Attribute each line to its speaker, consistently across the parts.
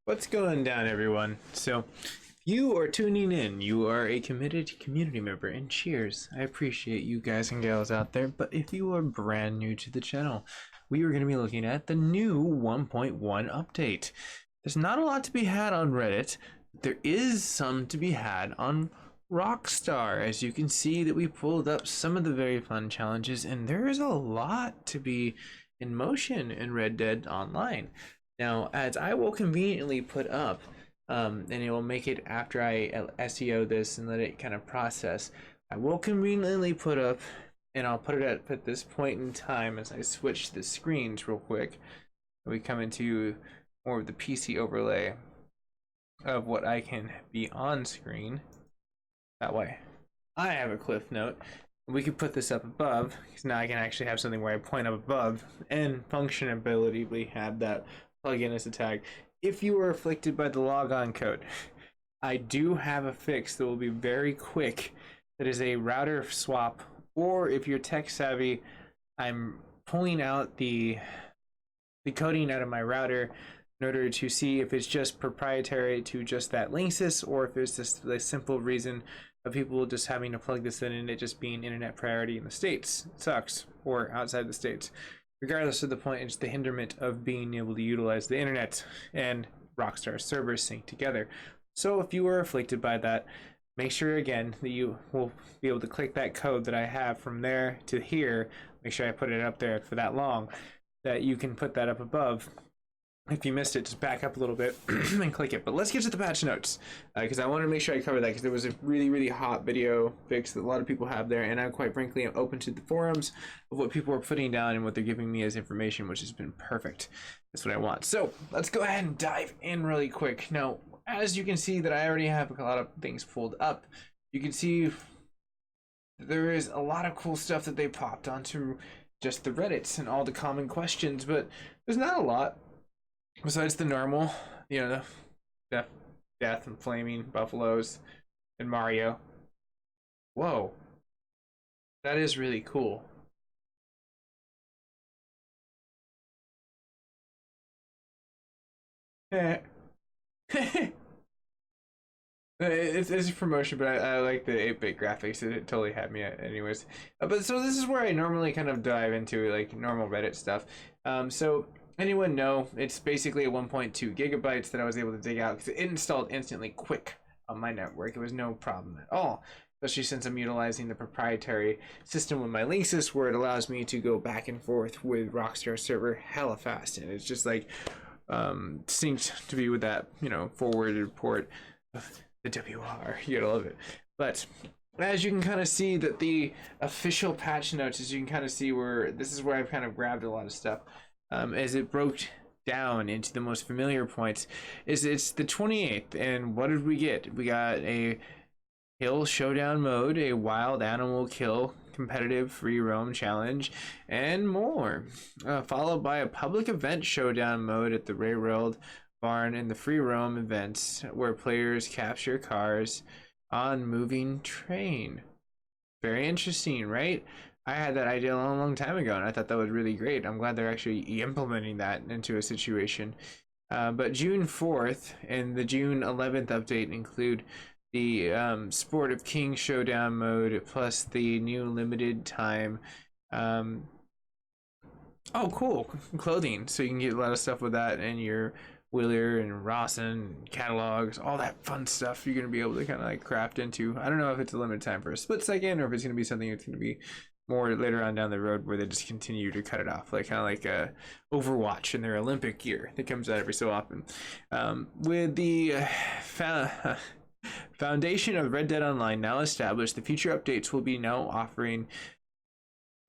Speaker 1: What's going down, everyone? So, if you are tuning in, you are a committed community member, and cheers. I appreciate you guys and gals out there, but if you are brand new to the channel, we are going to be looking at the new 1.1 update. There's not a lot to be had on Reddit, but there is some to be had on Rockstar. As you can see that we pulled up some of the very fun challenges, and there is a lot to be in motion in Red Dead Online. Now, as I will conveniently put up, and it will make it after I SEO this and let it kind of process, I will conveniently put up, and I'll put it at this point in time as I switch the screens real quick. We come into more of the PC overlay of what I can be on screen. That way, I have a cliff note. We could put this up above, because now I can actually have something where I point up above and functionality have that plugin as a tag. If you were afflicted by the logon code, I do have a fix that will be very quick. That is a router swap, or if you're tech savvy, I'm pulling out the coding out of my router in order to see if it's just proprietary to just that Linksys, or if it's just the simple reason of people just having to plug this in and it just being internet priority in the States. It sucks, or outside the States. Regardless of the point, it's the hinderment of being able to utilize the internet and Rockstar servers sync together. So if you were afflicted by that, make sure again that you will be able to click that code that I have from there to here. Make sure I put it up there for that long, that you can put that up above. If you missed it, just back up a little bit and click it. But let's get to the patch notes, because I wanted to make sure I cover that, because there was a really hot video fix that a lot of people have there, and I quite frankly am open to the forums of what people are putting down and what they're giving me as information, which has been perfect. That's what I want. So let's go ahead and dive in really quick. Now, as you can see that I already have a lot of things pulled up, you can see there is a lot of cool stuff that they popped onto just the Reddits and all the common questions, but there's not a lot. Besides the normal, the death and flaming buffaloes and Mario. Whoa. That is really cool. It's a promotion, but I like the 8-bit graphics. It totally had me anyways. But so this is where I normally kind of dive into like normal Reddit stuff. So anyone know, it's basically a 1.2 gigabytes that I was able to dig out because it installed instantly quick on my network. It was no problem at all, especially since I'm utilizing the proprietary system with my Linksys, where it allows me to go back and forth with Rockstar server hella fast, and it's just like synced to be with that forwarded port of the WR. You gotta love it. But as you can kind of see that the official patch notes, as you can kind of see where this is where I've kind of grabbed a lot of stuff. As it broke down into the most familiar points, is it's the 28th, and what did we get? We got a hill showdown mode, a wild animal kill competitive free roam challenge, and more, followed by a public event showdown mode at the railroad barn and the free roam events where players capture cars on moving train. Very interesting, right? I had that idea a long time ago, and I thought that was really great. I'm glad they're actually implementing that into a situation. But June 4th and the June 11th update include the Sport of King Showdown mode, plus the new limited time oh cool clothing, so you can get a lot of stuff with that, and your Wheeler and Rawson catalogs, all that fun stuff you're going to be able to kind of like craft into. I don't know if it's a limited time for a split second, or if it's going to be something that's going to be more later on down the road where they just continue to cut it off, like kind of like Overwatch in their Olympic gear that comes out every so often. With the foundation of Red Dead Online now established, the future updates will be now offering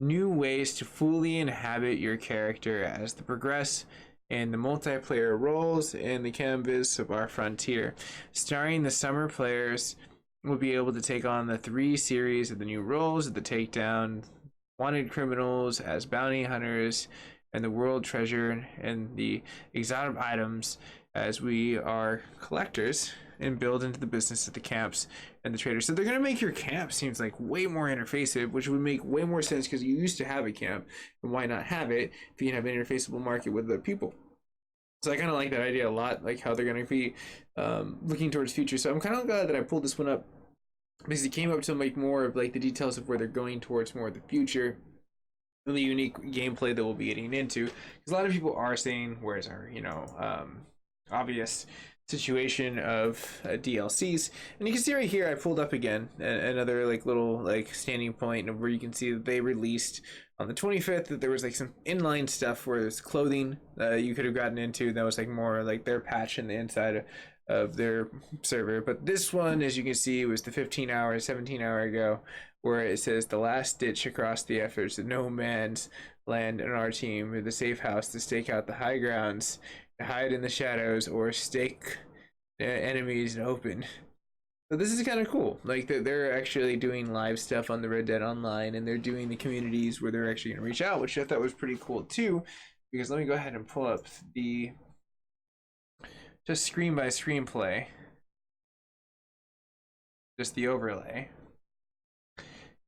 Speaker 1: new ways to fully inhabit your character as they progress and the multiplayer roles and the canvas of our frontier. Starring the summer players will be able to take on the 3 series of the new roles of the takedown, wanted criminals as bounty hunters, and the world treasure and the exotic items as we are collectors and build into the business of the camps and the traders. So they're going to make your camp seems like way more interfaceable, which would make way more sense because you used to have a camp, and why not have it if you can have an interfaceable market with the people. So I kind of like that idea a lot, like how they're going to be looking towards future. So I'm kind of glad that I pulled this one up because it came up to like more of like the details of where they're going towards more of the future and the unique gameplay that we'll be getting into. Because a lot of people are saying, where's our, obvious situation of DLCs, and you can see right here I pulled up again another like little like standing point of where you can see that they released on the 25th that there was like some inline stuff where there's clothing you could have gotten into that was like more like their patch in the inside of their server. But this one, as you can see, was the 17 hour ago, where it says the last ditch across the efforts of no man's land and our team with the safe house to stake out the high grounds, hide in the shadows, or stake enemies open. So this is kind of cool. Like they're actually doing live stuff on the Red Dead Online, and they're doing the communities where they're actually going to reach out, which I thought was pretty cool too. Because let me go ahead and pull up the just screen by screen play, just the overlay,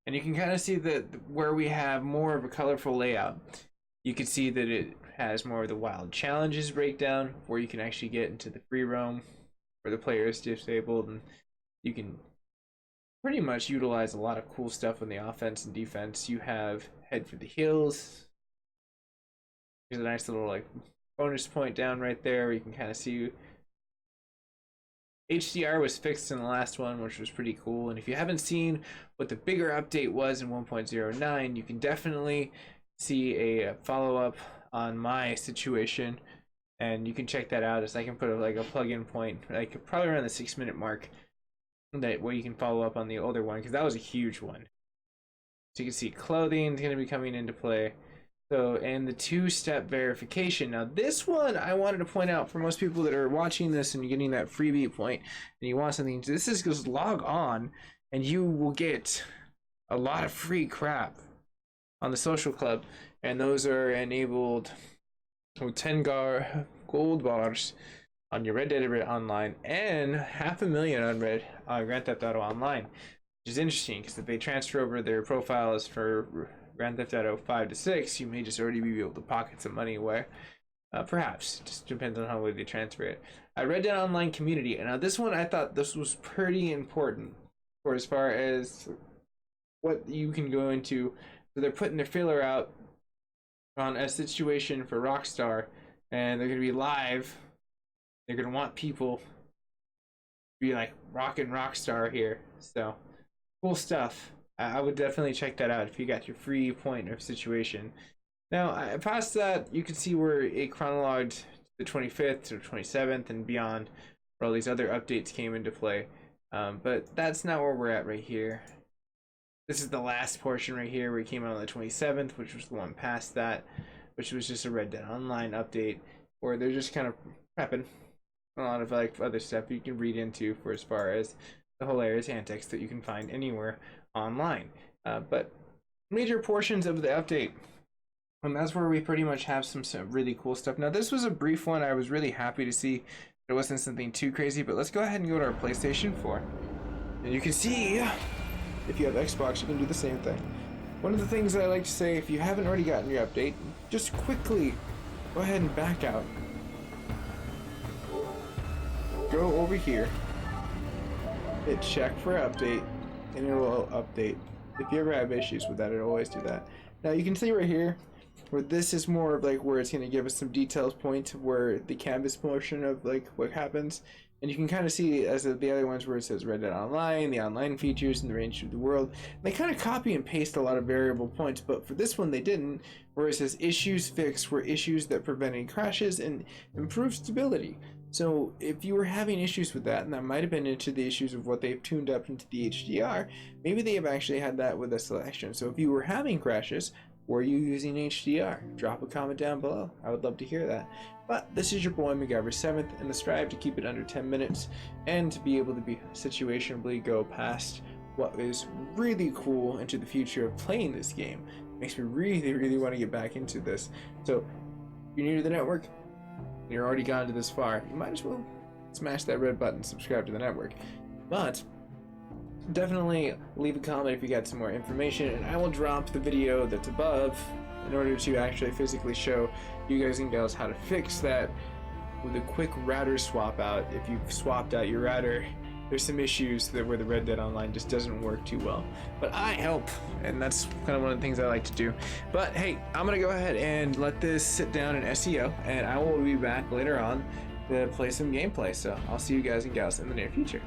Speaker 1: and you can kind of see that where we have more of a colorful layout. You can see that it has more of the wild challenges breakdown, where you can actually get into the free roam, where the player is disabled, and you can pretty much utilize a lot of cool stuff on the offense and defense. You have head for the hills. There's a nice little like bonus point down right there where you can kind of see HDR was fixed in the last one, which was pretty cool. And if you haven't seen what the bigger update was in 1.09, you can definitely see a follow-up on my situation, and you can check that out. As I can put like a plug-in point, like probably around the 6-minute mark, that where you can follow up on the older one, because that was a huge one. So you can see clothing is going to be coming into play. So, and the 2-step verification. Now this one I wanted to point out for most people that are watching this and you're getting that freebie point and you want something, this is just log on and you will get a lot of free crap on the social club, and those are enabled with 10 gold bars on your Red Dead Online and 500,000 on Grand Theft Auto Online, which is interesting because if they transfer over their profiles for Grand Theft Auto 5 to 6, you may just already be able to pocket some money away. Perhaps. Just depends on how well they transfer it. I Red Dead Online community, and now this one I thought this was pretty important for as far as what you can go into. So they're putting their filler out on a situation for Rockstar, and they're going to be live. They're going to want people to be like rockin' Rockstar here. So, cool stuff. I would definitely check that out if you got your free point of situation. Now, past that, you can see where it chronologed the 25th to 27th and beyond, where all these other updates came into play. But that's not where we're at right here. This is the last portion right here where it came out on the 27th, which was the one past that, which was just a Red Dead Online update, where they're just kind of prepping a lot of like other stuff you can read into for as far as the hilarious antics that you can find anywhere online. But major portions of the update, and that's where we pretty much have some really cool stuff. Now this was a brief one. I was really happy to see it wasn't something too crazy, but let's go ahead and go to our PlayStation 4, and you can see if you have Xbox you can do the same thing. One of the things I like to say, if you haven't already gotten your update, just quickly go ahead and back out, go over here, hit check for update, and it will update. If you ever have issues with that, it'll always do that. Now you can see right here where this is more of like where it's going to give us some details point where the canvas portion of like what happens, and you can kind of see as the other ones where it says Red Dead Online, the online features, and the range of the world. They kind of copy and paste a lot of variable points, but for this one they didn't, where it says issues fixed were issues that prevented crashes and improved stability. So if you were having issues with that, and that might have been into the issues of what they've tuned up into the HDR, maybe they have actually had that with a selection. So if you were having crashes, were you using HDR? Drop a comment down below. I would love to hear that. But this is your boy MacGyver 7th, and the strive to keep it under 10 minutes and to be able to be situationally go past what is really cool into the future of playing this game. Makes me really want to get back into this. So if you're new to the network, you're already gone to this far, you might as well smash that red button, subscribe to the network. But definitely leave a comment if you got some more information, and I will drop the video that's above in order to actually physically show you guys and gals how to fix that with a quick router swap out. If you've swapped out your router, there's some issues that where the Red Dead Online just doesn't work too well. But I help, and that's kind of one of the things I like to do. But hey, I'm gonna go ahead and let this sit down in SEO, and I will be back later on to play some gameplay. So I'll see you guys and gals in the near future.